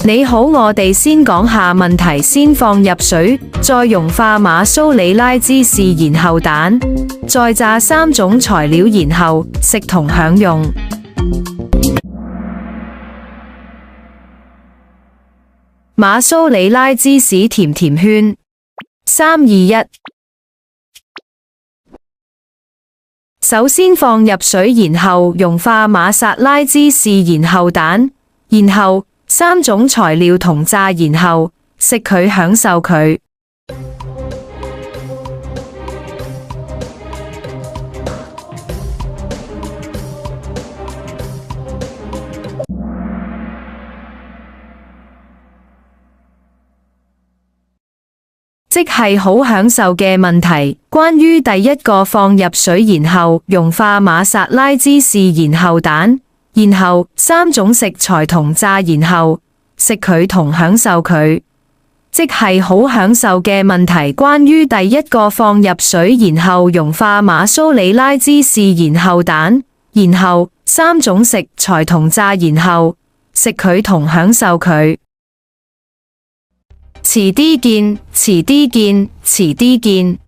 你好，我哋先講下問題，先放入水，再溶化馬蘇里拉芝士，然後蛋，再炸3種材料，然後食同享用。馬蘇里拉芝士甜甜圈，3、2、1。首先放入水，然後溶化馬薩拉芝士，然後蛋，然後3種材料同炸，然後食佢，享受佢。即係好享受嘅問題。關於第一個放入水，然後溶化馬薩拉芝士，然後蛋，然後3種食材同炸，然後食佢同享受佢。即係好享受嘅問題。關於第一個放入水，然後溶化馬蘇里拉芝士，然後蛋，然後3種食材同炸，然後食佢同享受佢。遲啲見，遲啲見，遲啲見。